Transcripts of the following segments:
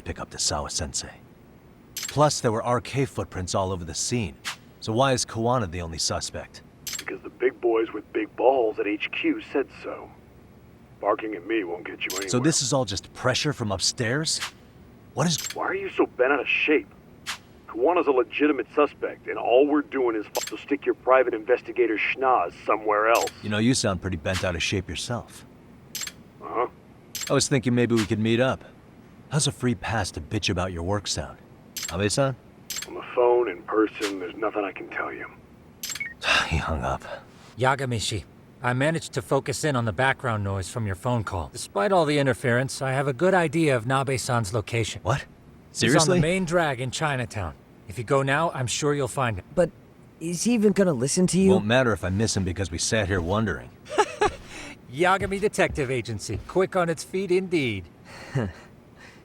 clues pick up to Sawa-sensei. Plus, there were RK footprints all over the scene. So why is Kawana the only suspect? Because the big boys with big balls at HQ said so. Barking at me won't get you anywhere. So this is all just pressure from upstairs? What is... Why are you so bent out of shape? Kawana's a legitimate suspect, and all we're doing is to stick your private investigator schnoz somewhere else. You know, you sound pretty bent out of shape yourself. Uh-huh. I was thinking maybe we could meet up. How's a free pass to bitch about your work sound? Abe-san? On the phone, in person, there's nothing I can tell you. He hung up. Yagamishi, I managed to focus in on the background noise from your phone call. Despite all the interference, I have a good idea of Nabe-san's location. What? He's Seriously? on the main drag in Chinatown. If you go now, I'm sure you'll find him. But is he even gonna listen to you? Won't matter if I miss him because we sat here wondering. Yagami Detective Agency. Quick on its feet indeed.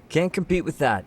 Can't compete with that.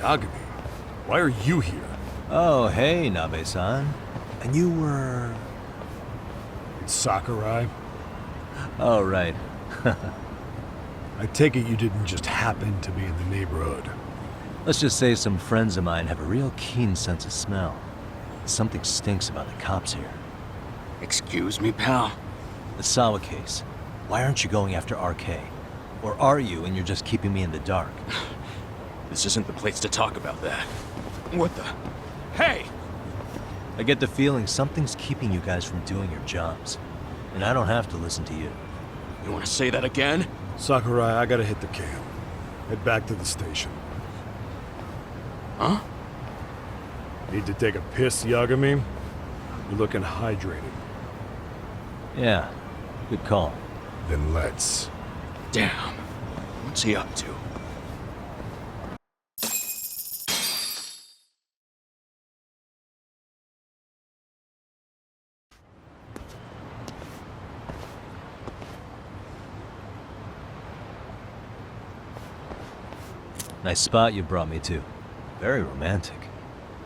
Yagami, why are you here? Oh, hey, Nabe-san. And you were... It's Sakurai. Oh, right. I take it you didn't just happen to be in the neighborhood. Let's just say some friends of mine have a real keen sense of smell. Something stinks about the cops here. Excuse me, pal? The Sawa case. Why aren't you going after RK? Or are you and you're just keeping me in the dark? This isn't the place to talk about that. What the... Hey! I get the feeling something's keeping you guys from doing your jobs. And I don't have to listen to you. You want to say that again? Sakurai, I gotta hit the cam. Head back to the station. Huh? Need to take a piss, Yagami? You're looking hydrated. Yeah, good call. Then let's. Damn. What's he up to? Nice spot you brought me to. Very romantic.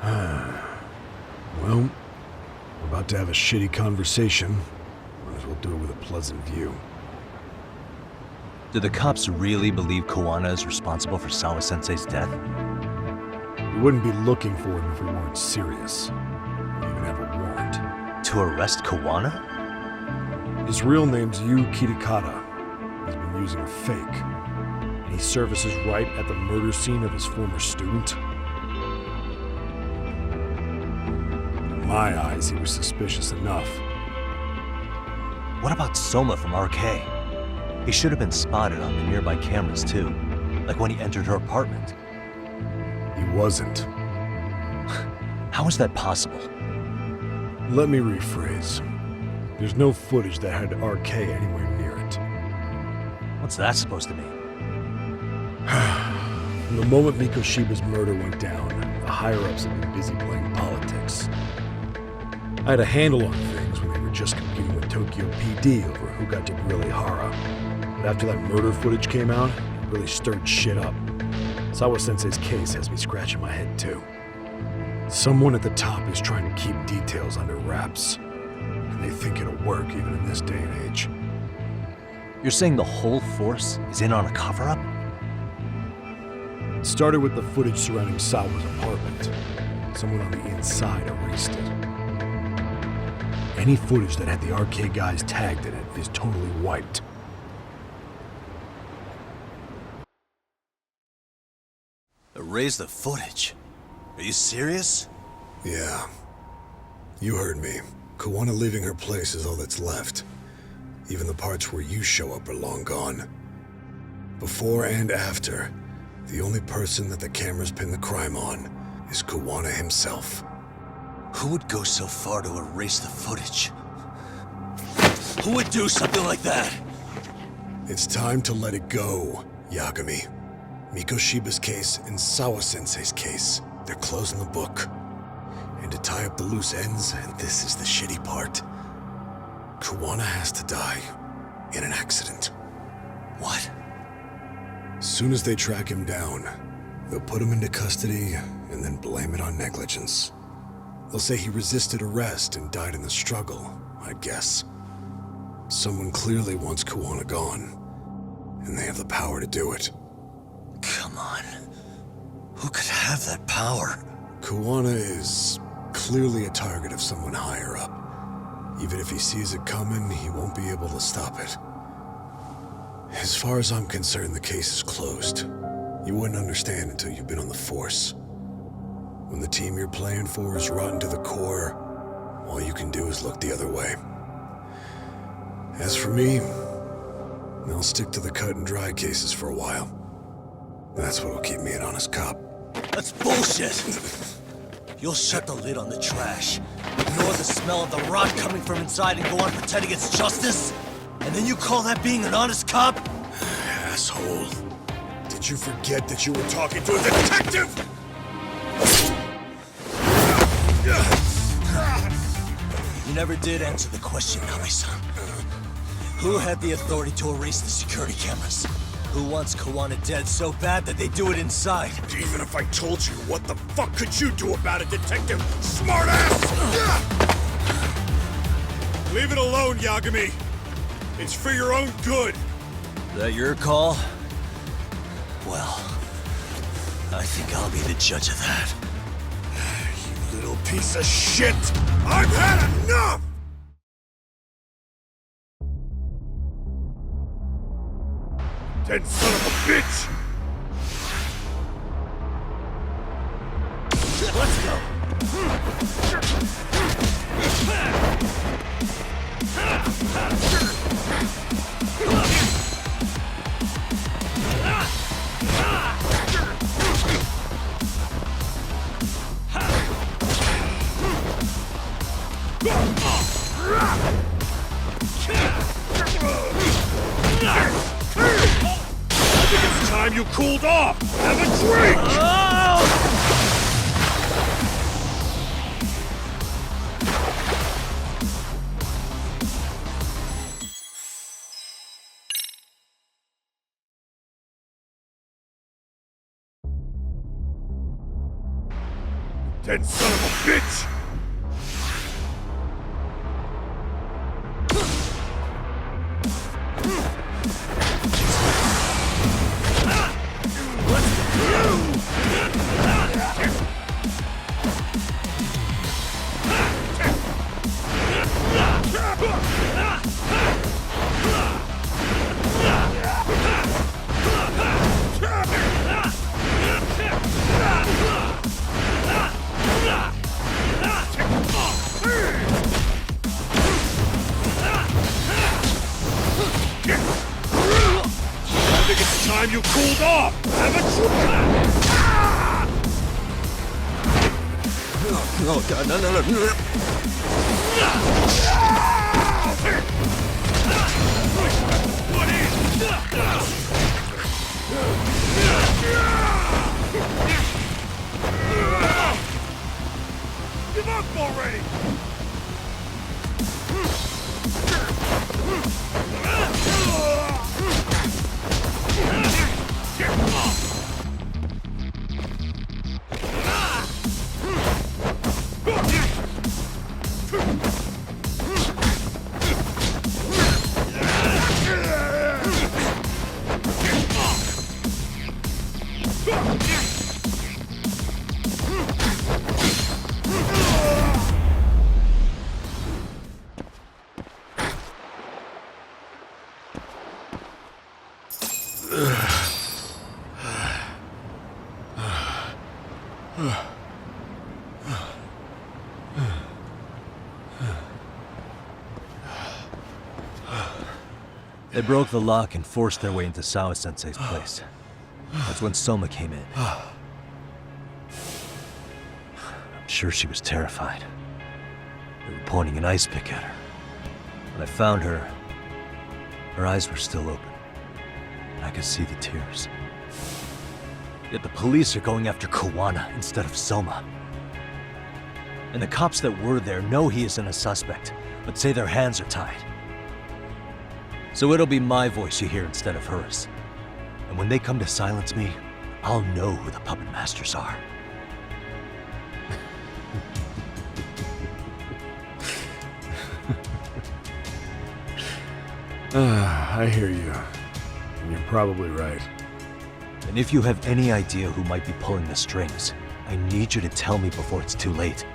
Well, we're about to have a shitty conversation. Might as well do it with a pleasant view. Do the cops really believe Kawana is responsible for Sawa-sensei's death? We wouldn't be looking for him if we weren't serious. We even have a warrant. To arrest Kawana? His real name's Yu Kitakata. He's been using a fake. And he services right at the murder scene of his former student. In my eyes, he was suspicious enough. What about Soma from RK? He should have been spotted on the nearby cameras too. Like when he entered her apartment. He wasn't. How is that possible? Let me rephrase. There's no footage that had RK anywhere near it. What's that supposed to mean? From the moment Mikoshiba's murder went down, the higher-ups have been busy playing politics. I had a handle on things when they were just competing with Tokyo PD over who got to grill Ihara. But after that murder footage came out, it really stirred shit up. Sawa-sensei's case has me scratching my head too. Someone at the top is trying to keep details under wraps. And they think it'll work even in this day and age. You're saying the whole force is in on a cover-up? It started with the footage surrounding Sawa's apartment. Someone on the inside erased it. Any footage that had the RK guys tagged in it is totally wiped. Erase the footage? Are you serious? Yeah. You heard me. Kawana leaving her place is all that's left. Even the parts where you show up are long gone. Before and after, the only person that the cameras pin the crime on is Kawana himself. Who would go so far to erase the footage? Who would do something like that? It's time to let it go, Yagami. Mikoshiba's case and Sawa-sensei's case, they're closing the book. And to tie up the loose ends, and this is the shitty part, Kawana has to die in an accident. What? Soon as they track him down, they'll put him into custody and then blame it on negligence. They'll say he resisted arrest and died in the struggle, I'd guess. Someone clearly wants Kawana gone, and they have the power to do it. Come on. Who could have that power? Kawana is clearly a target of someone higher up. Even if he sees it coming, he won't be able to stop it. As far as I'm concerned, the case is closed. You wouldn't understand until you've been on the force. When the team you're playing for is rotten to the core, all you can do is look the other way. As for me, I'll stick to the cut and dry cases for a while. That's what'll keep me an honest cop. That's bullshit! You'll shut the lid on the trash, ignore the smell of the rot coming from inside, and go on pretending it's justice? And then you call that being an honest cop? Asshole. Did you forget that you were talking to a detective? You never did answer the question, Nami-san. Who had the authority to erase the security cameras? Who wants Kawana dead so bad that they do it inside? Even if I told you, what the fuck could you do about it, detective? Smartass! Leave it alone, Yagami. It's for your own good. Is that your call? Well, I think I'll be the judge of that. You little piece of shit! I've had enough! Dead son of a bitch! Let's go! I think it's time you cooled off! Have a drink! Dead son of a bitch! I think it's time you cooled off! Have a drink! Oh god, no. What is? Give up already! They broke the lock and forced their way into Sawa-sensei's place. That's when Soma came in. I'm sure she was terrified. They were pointing an ice pick at her. When I found her, her eyes were still open. And I could see the tears. Yet the police are going after Kawana instead of Soma. And the cops that were there know he isn't a suspect, but say their hands are tied. So it'll be my voice you hear instead of hers. And when they come to silence me, I'll know who the puppet masters are. I hear you. And you're probably right. And if you have any idea who might be pulling the strings, I need you to tell me before it's too late.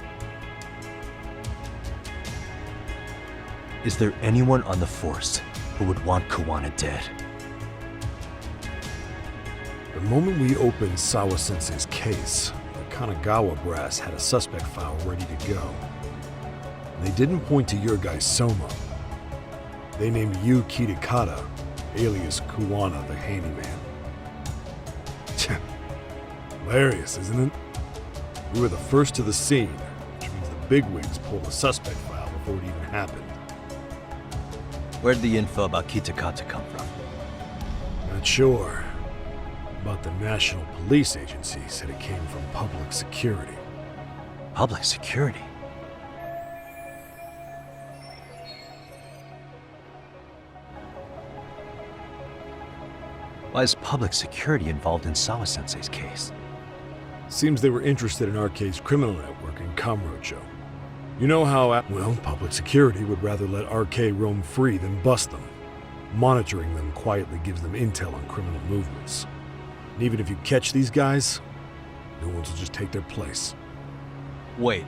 Is there anyone on the force who would want Kawana dead? The moment we opened Sawa-sensei's case, the Kanagawa brass had a suspect file ready to go. They didn't point to your guy Soma. They named you Kitakata, alias Kawana the handyman. Hilarious, isn't it? We were the first to the scene, which means the bigwigs pulled the suspect file before it even happened. Where'd the info about Kitakata come from? Not sure. But the National Police Agency said it came from public security. Public security? Why is public security involved in Sawa-sensei's case? Seems they were interested in RK's criminal network in Kamurocho. You know how, well, public security would rather let RK roam free than bust them. Monitoring them quietly gives them intel on criminal movements. And even if you catch these guys, new ones will just take their place. Wait,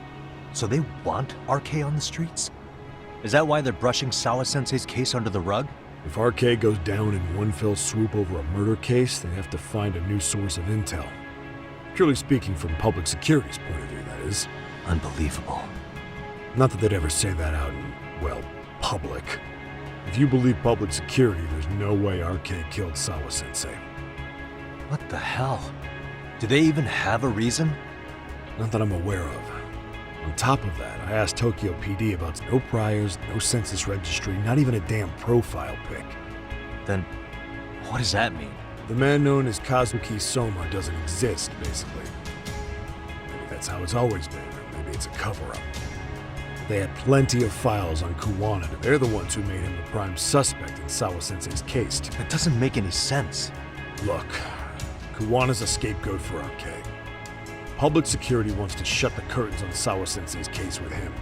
so they want RK on the streets? Is that why they're brushing Sawa-sensei's case under the rug? If RK goes down in one fell swoop over a murder case, they have to find a new source of intel. Purely speaking, from public security's point of view, that is. Unbelievable. Not that they'd ever say that out in, well, public. If you believe public security, there's no way RK killed Sawa-sensei. What the hell? Do they even have a reason? Not that I'm aware of. On top of that, I asked Tokyo PD about no priors, no census registry, not even a damn profile pic. Then, what does that mean? The man known as Kazuki Soma doesn't exist, basically. Maybe that's how it's always been, or maybe it's a cover-up. They had plenty of files on Kawana. They're the ones who made him the prime suspect in Sawa-sensei's case. That doesn't make any sense. Look, Kawana's a scapegoat for RK. Public security wants to shut the curtains on Sawa-sensei's case with him.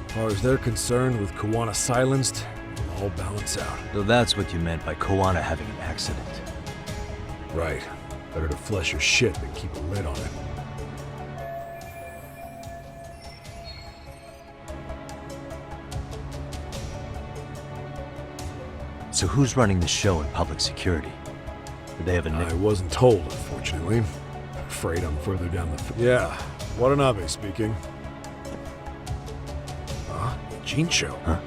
As far as they're concerned, with Kawana silenced, it'll all balance out. So that's what you meant by Kawana having an accident. Right. Better to flush your shit than keep a lid on it. So who's running the show in public security? Do they have a I wasn't told, unfortunately. Afraid I'm further down the... Yeah, Watanabe speaking. Jincho. Huh?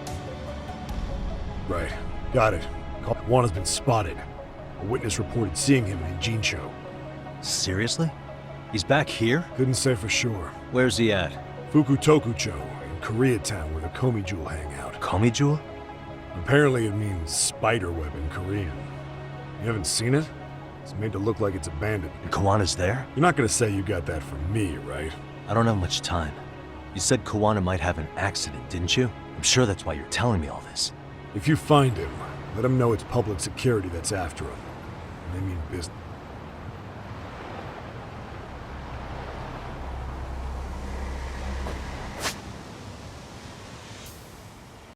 Right. Got it. Kawana's been spotted. A witness reported seeing him in Jincho. Seriously? He's back here? Couldn't say for sure. Where's he at? Fukutokucho, in Koreatown, where the Komi Jewel hang out. Komi Jewel? Apparently it means spider web in Korean. You haven't seen it? It's made to look like it's abandoned. And Kawana's there? You're not gonna say you got that from me, right? I don't have much time. You said Kawana might have an accident, didn't you? I'm sure that's why you're telling me all this. If you find him, let him know it's public security that's after him. And they mean business.